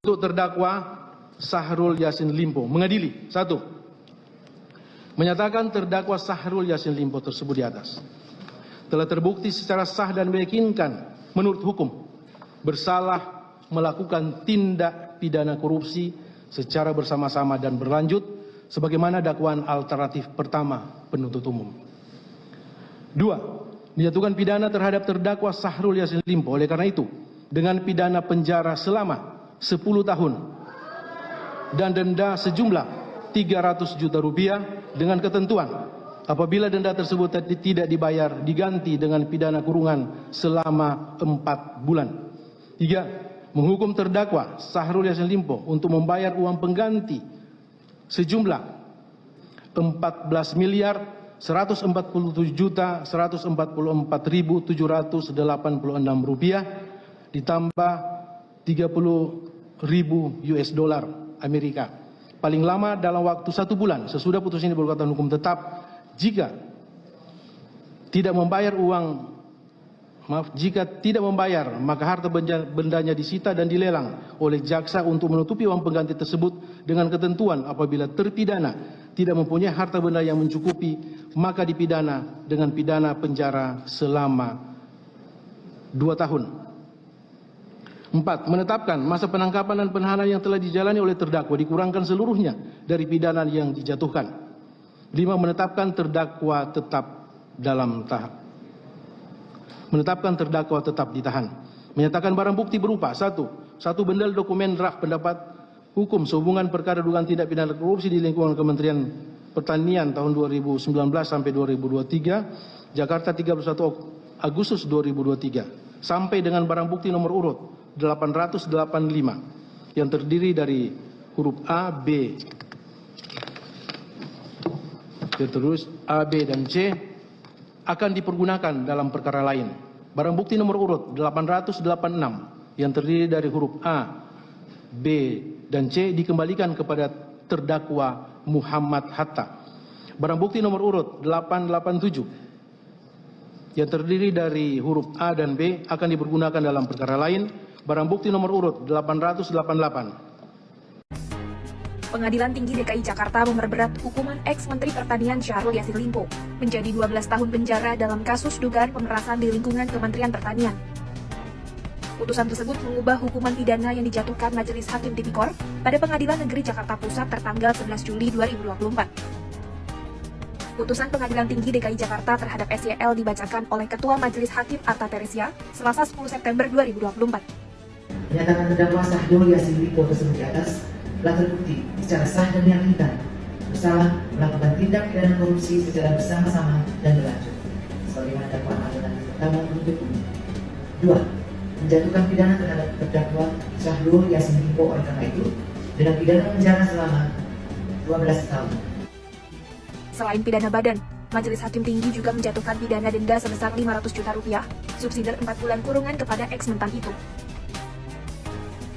Untuk terdakwa Syahrul Yassin Limpo mengadili: 1. Menyatakan terdakwa Syahrul Yassin Limpo tersebut di atas telah terbukti secara sah dan meyakinkan menurut hukum bersalah melakukan tindak pidana korupsi secara bersama-sama dan berlanjut sebagaimana dakwaan alternatif pertama penuntut umum. 2. Dijatuhkan pidana terhadap terdakwa Syahrul Yassin Limpo oleh karena itu dengan pidana penjara selama 10 tahun dan denda sejumlah 300 juta rupiah dengan ketentuan apabila denda tersebut tidak dibayar diganti dengan pidana kurungan selama 4 bulan. 3. Menghukum terdakwa Syahrul Yassin Limpo untuk membayar uang pengganti sejumlah 14.147.144.786 rupiah ditambah 30.000 US dollar Amerika paling lama dalam waktu 1 bulan sesudah putus ini berkekuatan hukum tetap. Jika tidak membayar, maka harta bendanya disita dan dilelang oleh jaksa untuk menutupi uang pengganti tersebut dengan ketentuan apabila terpidana tidak mempunyai harta benda yang mencukupi, maka dipidana dengan pidana penjara selama 2 tahun. 4. Menetapkan masa penangkapan dan penahanan yang telah dijalani oleh terdakwa dikurangkan seluruhnya dari pidana yang dijatuhkan. 5. Menetapkan terdakwa tetap ditahan. Menyatakan barang bukti berupa: 1. Satu bendel dokumen draft pendapat hukum sehubungan perkara dugaan tindak pidana korupsi di lingkungan Kementerian Pertanian tahun 2019 sampai 2023, Jakarta 31 Agustus 2023, sampai dengan barang bukti nomor urut 885 yang terdiri dari huruf A, B, terus A, B, dan C akan dipergunakan dalam perkara lain. Barang bukti nomor urut 886 yang terdiri dari huruf A, B, dan C dikembalikan kepada terdakwa Muhammad Hatta. Barang bukti nomor urut 887 yang terdiri dari huruf A dan B akan dipergunakan dalam perkara lain. Barang bukti nomor urut 888. Pengadilan Tinggi DKI Jakarta memperberat hukuman ex-Menteri Pertanian Syahrul Yassin Limpo menjadi 12 tahun penjara dalam kasus dugaan pemerasan di lingkungan Kementerian Pertanian. Putusan tersebut mengubah hukuman pidana yang dijatuhkan Majelis Hakim Tipikor pada Pengadilan Negeri Jakarta Pusat tertanggal 11 Juli 2024. Putusan Pengadilan Tinggi DKI Jakarta terhadap SYL dibacakan oleh Ketua Majelis Hakim Arta Teresia Selasa 10 September 2024. Menyatakan terdakwa Syahrul Yassin Limpo tersebut di atas telah terbukti secara sah dan meyakinkan bersalah melakukan tindak pidana korupsi secara bersama-sama dan berlanjut sebagaimana dakwaan alternatif pertama penuntut umum. 2. Menjatuhkan pidana terhadap terdakwa Syahrul Yassin Limpo oleh karena itu dengan pidana penjara selama 12 tahun. Selain pidana badan, Majelis Hakim Tinggi juga menjatuhkan pidana denda sebesar 500 juta rupiah, subsidi 4 bulan kurungan kepada ex-mentan itu.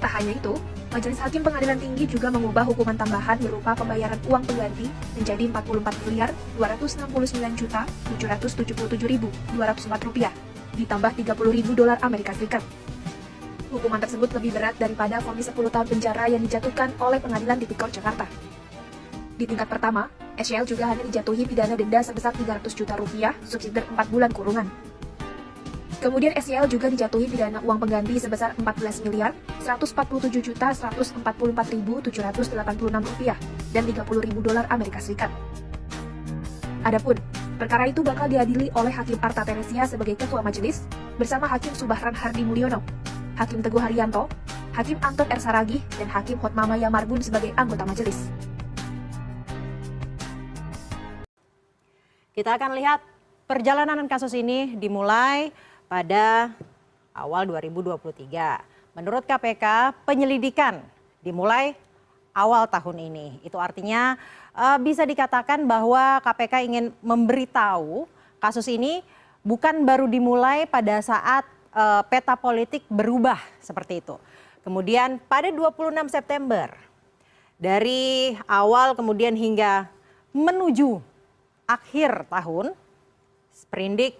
Tak hanya itu, Majelis Hakim Pengadilan Tinggi juga mengubah hukuman tambahan berupa pembayaran uang pengganti menjadi 44.777.204 rupiah, ditambah 30.000 dolar Amerika Serikat. Hukuman tersebut lebih berat daripada vonis 10 tahun penjara yang dijatuhkan oleh Pengadilan Tipikor Jakarta. Di tingkat pertama, SYL juga hanya dijatuhi pidana denda sebesar 300 juta rupiah, subsidi 4 bulan kurungan. Kemudian SYL juga dijatuhi pidana uang pengganti sebesar 14.147.144.786 rupiah dan 30.000 dolar Amerika Serikat. Adapun, perkara itu bakal diadili oleh Hakim Arta Teresia sebagai Ketua Majelis bersama Hakim Subahran Hardi Mulyono, Hakim Teguh Haryanto, Hakim Anton R. Saragih, dan Hakim Hotmama Yamarbun sebagai anggota majelis. Kita akan lihat perjalanan kasus ini dimulai pada awal 2023. Menurut KPK, penyelidikan dimulai awal tahun ini. Itu artinya bisa dikatakan bahwa KPK ingin memberitahu kasus ini bukan baru dimulai pada saat peta politik berubah seperti itu. Kemudian pada 26 September, dari awal kemudian hingga menuju akhir tahun, sprindik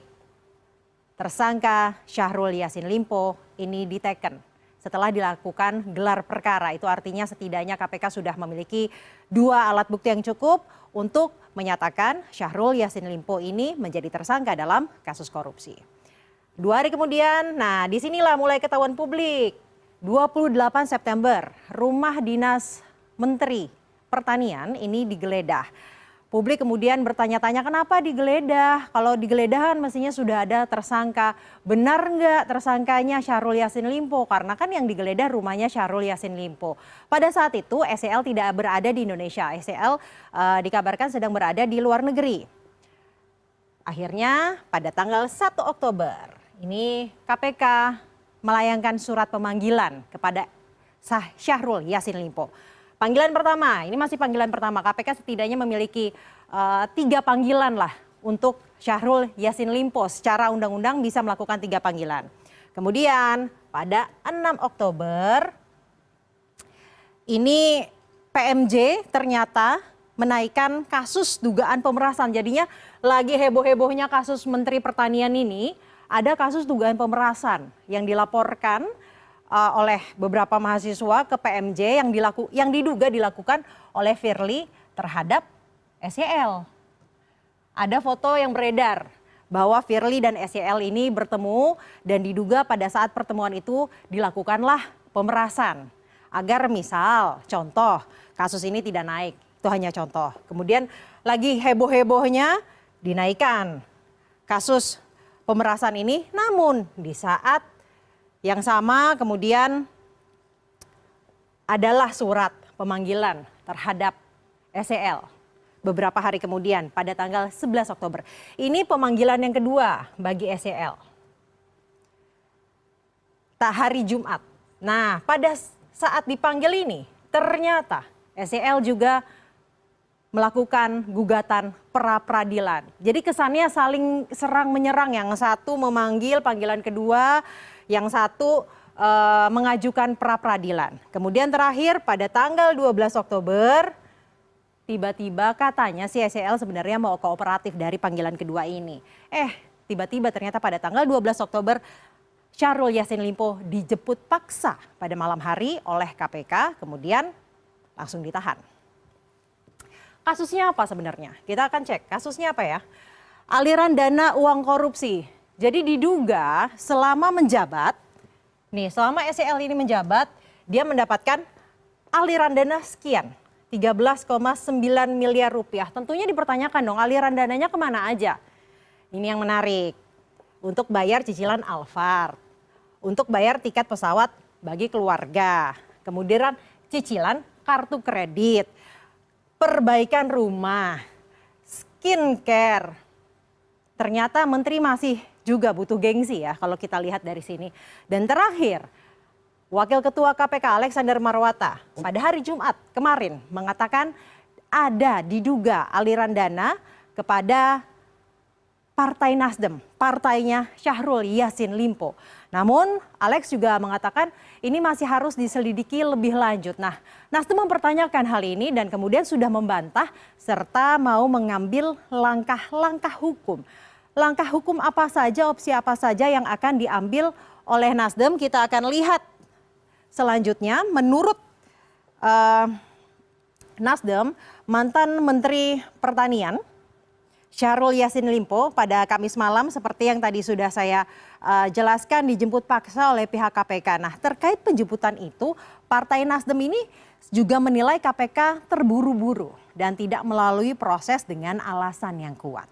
tersangka Syahrul Yassin Limpo ini diteken setelah dilakukan gelar perkara. Itu artinya setidaknya KPK sudah memiliki 2 alat bukti yang cukup untuk menyatakan Syahrul Yassin Limpo ini menjadi tersangka dalam kasus korupsi. 2 hari kemudian, nah disinilah mulai ketahuan publik. 28 September, rumah dinas Menteri Pertanian ini digeledah. Publik kemudian bertanya-tanya kenapa digeledah? Kalau digeledah kan mestinya sudah ada tersangka. Benar nggak tersangkanya Syahrul Yassin Limpo? Karena kan yang digeledah rumahnya Syahrul Yassin Limpo. Pada saat itu SEL tidak berada di Indonesia. SEL dikabarkan sedang berada di luar negeri. Akhirnya pada tanggal 1 Oktober ini KPK melayangkan surat pemanggilan kepada Syahrul Yassin Limpo. Panggilan pertama, ini masih panggilan pertama. KPK setidaknya memiliki 3 panggilan lah untuk Syahrul Yassin Limpo. Secara undang-undang bisa melakukan 3 panggilan. Kemudian pada 6 Oktober, ini PMJ ternyata menaikkan kasus dugaan pemerasan. Jadinya lagi heboh-hebohnya kasus Menteri Pertanian ini, ada kasus dugaan pemerasan yang dilaporkan oleh beberapa mahasiswa ke PMJ yang diduga dilakukan oleh Firly terhadap SYL. Ada foto yang beredar bahwa Firly dan SYL ini bertemu dan diduga pada saat pertemuan itu dilakukanlah pemerasan. Agar misal, contoh, kasus ini tidak naik, itu hanya contoh. Kemudian lagi heboh-hebohnya dinaikkan kasus pemerasan ini, namun di saat yang sama kemudian adalah surat pemanggilan terhadap SEL beberapa hari kemudian pada tanggal 11 Oktober. Ini pemanggilan yang kedua bagi SEL. Tak hari Jumat. Nah, pada saat dipanggil ini ternyata SEL juga melakukan gugatan pra-peradilan. Jadi kesannya saling serang menyerang, yang satu memanggil panggilan kedua, yang satu mengajukan pra-peradilan. Kemudian terakhir pada tanggal 12 Oktober, tiba-tiba katanya si SEL sebenarnya mau kooperatif dari panggilan kedua ini. Tiba-tiba ternyata pada tanggal 12 Oktober, Syahrul Yassin Limpo dijemput paksa pada malam hari oleh KPK, kemudian langsung ditahan. Kasusnya apa sebenarnya? Kita akan cek kasusnya apa ya. Aliran dana uang korupsi. Jadi diduga selama menjabat, selama SEL ini menjabat, dia mendapatkan aliran dana sekian, 13,9 miliar rupiah. Tentunya dipertanyakan dong, aliran dananya kemana aja? Ini yang menarik. Untuk bayar cicilan Alphard, untuk bayar tiket pesawat bagi keluarga, kemudian cicilan kartu kredit, perbaikan rumah, skincare. Ternyata menteri masih juga butuh gengsi ya kalau kita lihat dari sini. Dan terakhir, Wakil Ketua KPK Alexander Marwata pada hari Jumat kemarin mengatakan ada diduga aliran dana kepada Partai Nasdem, partainya Syahrul Yassin Limpo. Namun Alex juga mengatakan ini masih harus diselidiki lebih lanjut. Nah, Nasdem mempertanyakan hal ini dan kemudian sudah membantah serta mau mengambil langkah-langkah hukum. Langkah hukum apa saja, opsi apa saja yang akan diambil oleh Nasdem, kita akan lihat selanjutnya. Menurut Nasdem, mantan Menteri Pertanian Syahrul Yassin Limpo pada Kamis malam seperti yang tadi sudah saya jelaskan dijemput paksa oleh pihak KPK. Nah, terkait penjemputan itu, Partai Nasdem ini juga menilai KPK terburu-buru dan tidak melalui proses dengan alasan yang kuat.